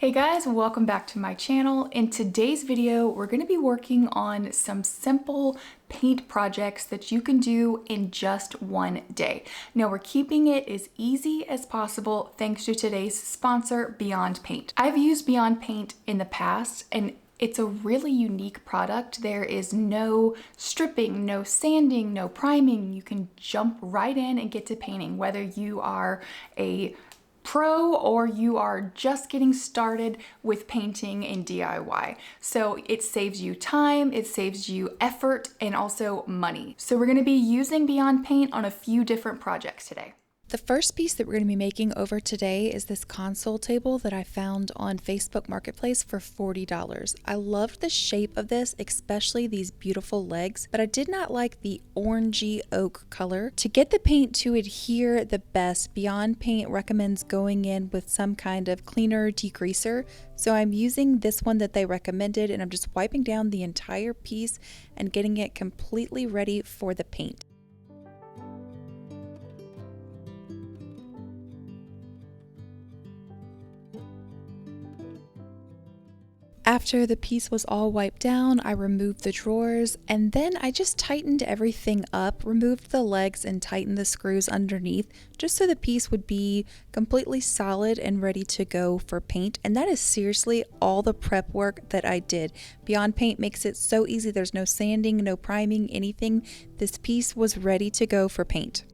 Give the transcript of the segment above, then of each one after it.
Hey guys, welcome back to my channel. In today's video, we're going to be working on some simple paint projects that you can do in just one day. Now we're keeping it as easy as possible thanks to today's sponsor, Beyond Paint. I've used Beyond Paint in the past and it's a really unique product. There is no stripping, no sanding, no priming. You can jump right in and get to painting, whether you are a pro or you are just getting started with painting in DIY. So it saves you time, it saves you effort, and also money. So we're going to be using Beyond Paint on a few different projects today. The first piece that we're going to be making over today is this console table that I found on Facebook Marketplace for $40. I loved the shape of this, especially these beautiful legs, but I did not like the orangey oak color. To get the paint to adhere the best, Beyond Paint recommends going in with some kind of cleaner degreaser. So I'm using this one that they recommended, and I'm just wiping down the entire piece and getting it completely ready for the paint. After the piece was all wiped down, I removed the drawers and then I just tightened everything up, removed the legs and tightened the screws underneath just so the piece would be completely solid and ready to go for paint. And that is seriously all the prep work that I did. Beyond Paint makes it so easy. There's no sanding, no priming, anything. This piece was ready to go for paint.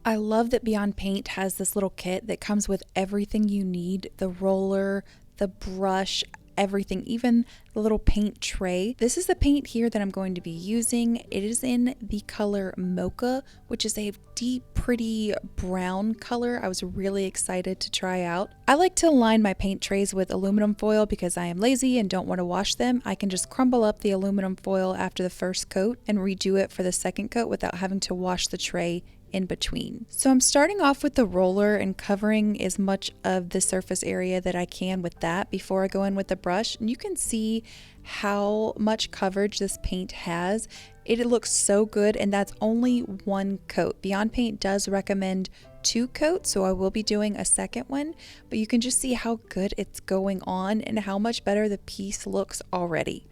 I love that Beyond Paint has this little kit that comes with everything you need, the roller, the brush, everything, even the little paint tray. This is the paint here that I'm going to be using. It is in the color Mocha, which is a deep, pretty brown color. I was really excited to try out. I like to line my paint trays with aluminum foil because I am lazy and don't want to wash them. I can just crumble up the aluminum foil after the first coat and redo it for the second coat without having to wash the tray in between. So I'm starting off with the roller and covering as much of the surface area that I can with that before I go in with the brush. And you can see how much coverage this paint has. It looks so good, and that's only one coat. Beyond Paint does recommend 2 coats, so I will be doing a second one, but you can just see how good it's going on and how much better the piece looks already.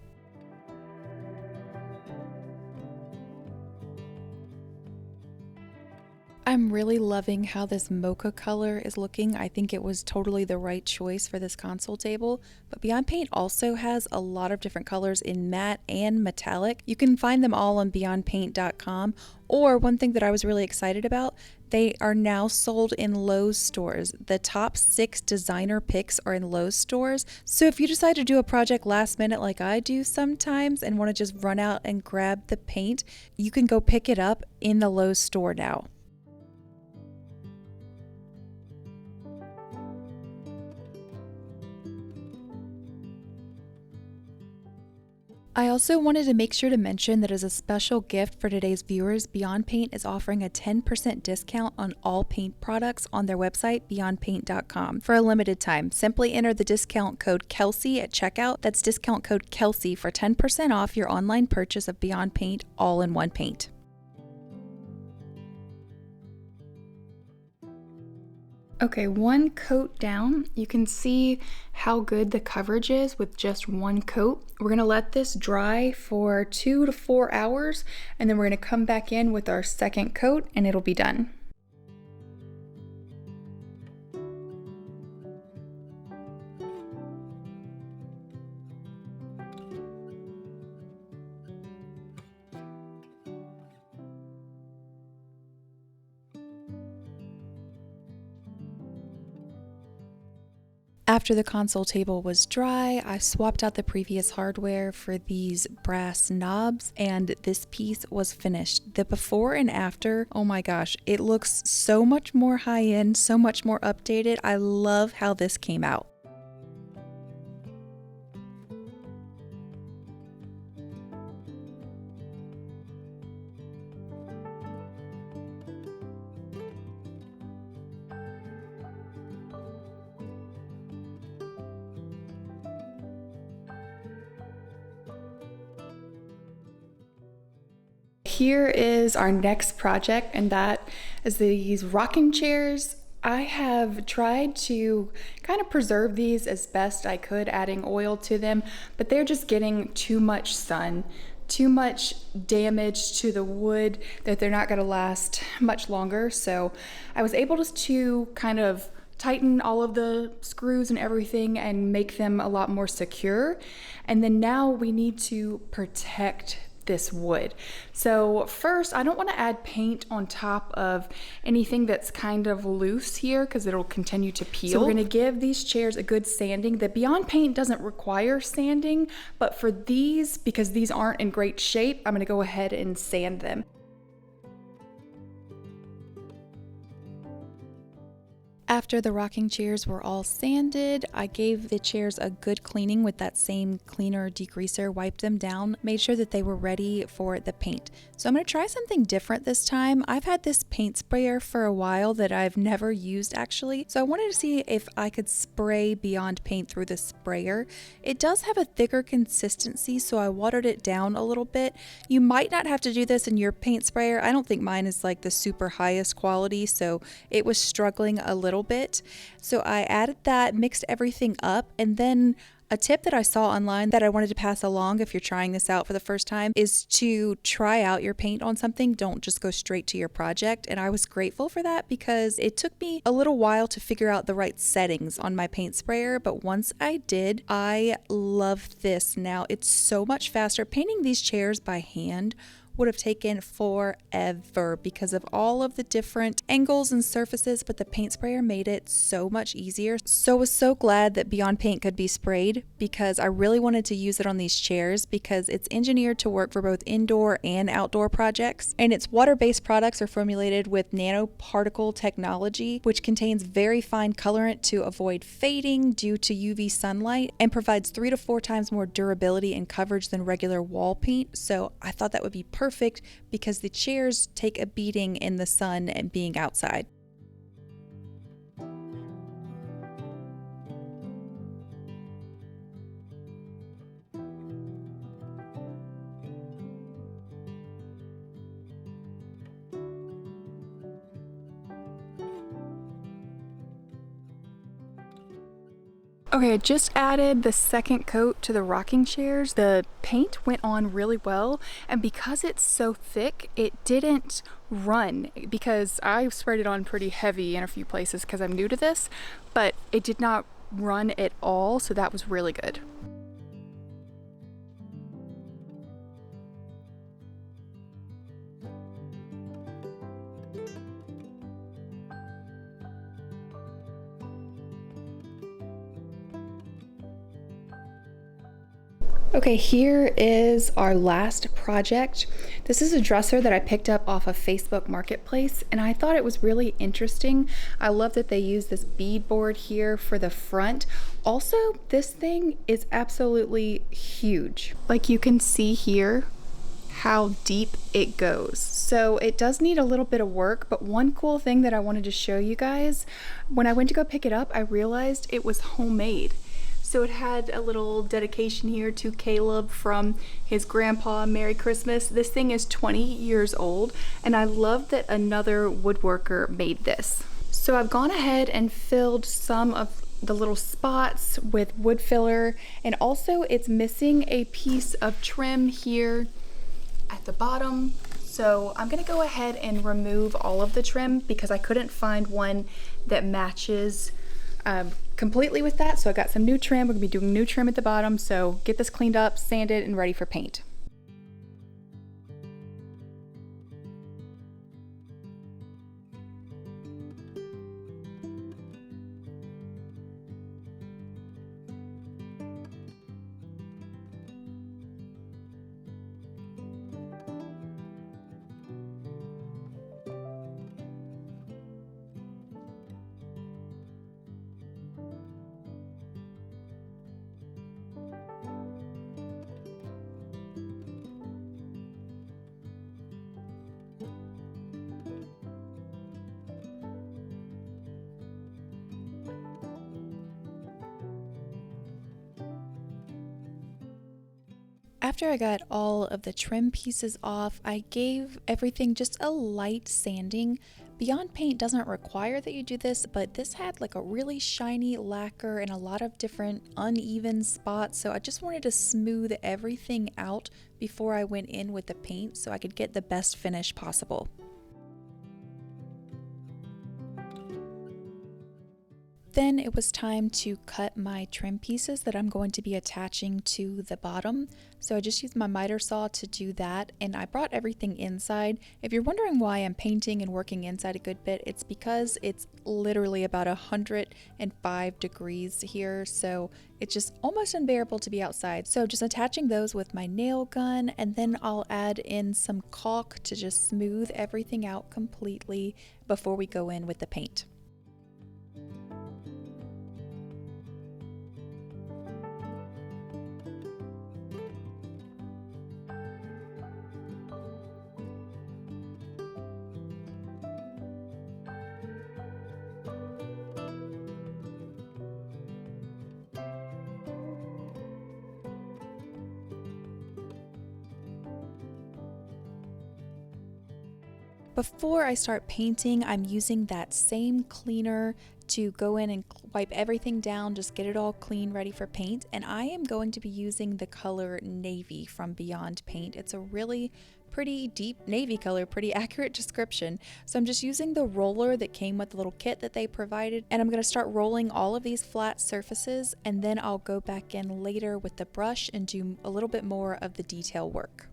I'm really loving how this mocha color is looking. I think it was totally the right choice for this console table, but Beyond Paint also has a lot of different colors in matte and metallic. You can find them all on beyondpaint.com, or one thing that I was really excited about, they are now sold in Lowe's stores. The top 6 designer picks are in Lowe's stores, so if you decide to do a project last minute like I do sometimes and want to just run out and grab the paint, you can go pick it up in the Lowe's store now. I also wanted to make sure to mention that as a special gift for today's viewers, Beyond Paint is offering a 10% discount on all paint products on their website, beyondpaint.com, for a limited time. Simply enter the discount code Kelsey at checkout. That's discount code Kelsey for 10% off your online purchase of Beyond Paint all-in-one paint. Okay, one coat down, you can see how good the coverage is with just one coat. We're gonna let this dry for 2 to 4 hours, and then we're gonna come back in with our second coat and it'll be done. After the console table was dry, I swapped out the previous hardware for these brass knobs, and this piece was finished. The before and after, oh my gosh, it looks so much more high-end, so much more updated. I love how this came out. here is our next project, and that is these rocking chairs. I have tried to kind of preserve these as best I could, adding oil to them, but they're just getting too much sun, too much damage to the wood that they're not going to last much longer. So I was able to kind of tighten all of the screws and everything and make them a lot more secure. And then now we need to protect this wood. So first, I don't want to add paint on top of anything that's kind of loose here because it'll continue to peel. So we're going to give these chairs a good sanding. The Beyond Paint doesn't require sanding, but for these, because these aren't in great shape, I'm going to go ahead and sand them. After the rocking chairs were all sanded, I gave the chairs a good cleaning with that same cleaner degreaser, wiped them down, made sure that they were ready for the paint. So I'm going to try something different this time. I've had this paint sprayer for a while that I've never used actually, so I wanted to see if I could spray Beyond Paint through the sprayer. It does have a thicker consistency, so I watered it down a little bit. You might not have to do this in your paint sprayer. I don't think mine is like the super highest quality, so it was struggling a little bit. So I added that, mixed everything up, and then a tip that I saw online that I wanted to pass along if you're trying this out for the first time is to try out your paint on something. Don't just go straight to your project. And I was grateful for that because it took me a little while to figure out the right settings on my paint sprayer. But once I did, I love this now. It's so much faster. Painting these chairs by hand would have taken forever because of all of the different angles and surfaces, but the paint sprayer made it so much easier. So I was so glad that Beyond Paint could be sprayed because I really wanted to use it on these chairs because it's engineered to work for both indoor and outdoor projects. And its water-based products are formulated with nanoparticle technology, which contains very fine colorant to avoid fading due to UV sunlight and provides 3 to 4 times more durability and coverage than regular wall paint. So I thought that would be perfect because the chairs take a beating in the sun and being outside. Okay, I just added the second coat to the rocking chairs. The paint went on really well, and because it's so thick, it didn't run because I sprayed it on pretty heavy in a few places because I'm new to this, but it did not run at all, so that was really good. Okay, here is our last project. This is a dresser that I picked up off of Facebook Marketplace, and I thought it was really interesting. I love that they use this beadboard here for the front. Also, this thing is absolutely huge. Like you can see here how deep it goes. So it does need a little bit of work, but one cool thing that I wanted to show you guys, when I went to go pick it up, I realized it was homemade. So it had a little dedication here to Caleb from his grandpa, Merry Christmas. This thing is 20 years old, and I love that another woodworker made this. So I've gone ahead and filled some of the little spots with wood filler, and also it's missing a piece of trim here at the bottom. So I'm gonna go ahead and remove all of the trim because I couldn't find one that matches completely with that. So I got some new trim. We're gonna be doing new trim at the bottom. So get this cleaned up, sanded, and ready for paint. After I got all of the trim pieces off, I gave everything just a light sanding. Beyond Paint doesn't require that you do this, but this had like a really shiny lacquer and a lot of different uneven spots, so I just wanted to smooth everything out before I went in with the paint so I could get the best finish possible. Then it was time to cut my trim pieces that I'm going to be attaching to the bottom. So I just used my miter saw to do that, and I brought everything inside. If you're wondering why I'm painting and working inside a good bit, it's because it's literally about 105 degrees here, so it's just almost unbearable to be outside. So just attaching those with my nail gun, and then I'll add in some caulk to just smooth everything out completely before we go in with the paint. Before I start painting, I'm using that same cleaner to go in and wipe everything down, just get it all clean, ready for paint. And I am going to be using the color Navy from Beyond Paint. It's a really pretty deep navy color, pretty accurate description. So I'm just using the roller that came with the little kit that they provided, and I'm going to start rolling all of these flat surfaces, and then I'll go back in later with the brush and do a little bit more of the detail work.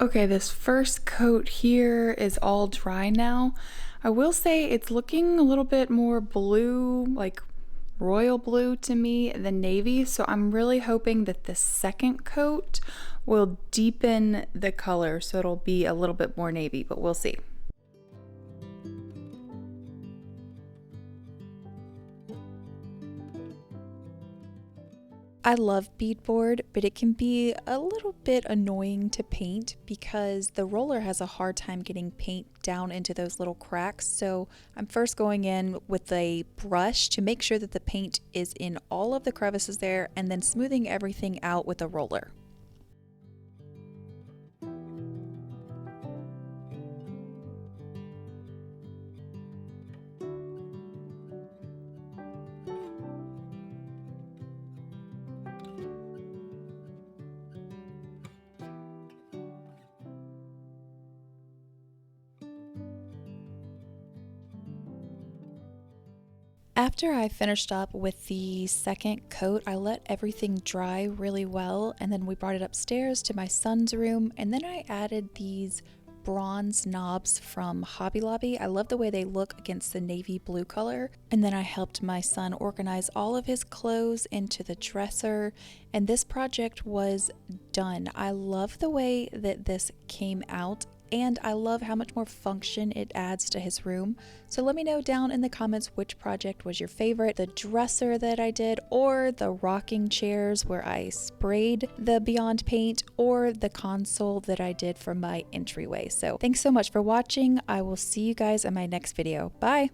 Okay, this first coat here is all dry now. I will say it's looking a little bit more blue, like royal blue to me than navy, so I'm really hoping that the second coat will deepen the color so it'll be a little bit more navy, but we'll see. I love beadboard, but it can be a little bit annoying to paint because the roller has a hard time getting paint down into those little cracks. So I'm first going in with a brush to make sure that the paint is in all of the crevices there, and then smoothing everything out with a roller. After I finished up with the second coat, I let everything dry really well, and then we brought it upstairs to my son's room, and then I added these bronze knobs from Hobby Lobby. I love the way they look against the navy blue color. And then I helped my son organize all of his clothes into the dresser, and this project was done. I love the way that this came out, and I love how much more function it adds to his room. So let me know down in the comments which project was your favorite, the dresser that I did, or the rocking chairs where I sprayed the Beyond Paint, or the console that I did for my entryway. So thanks so much for watching. I will see you guys in my next video. Bye!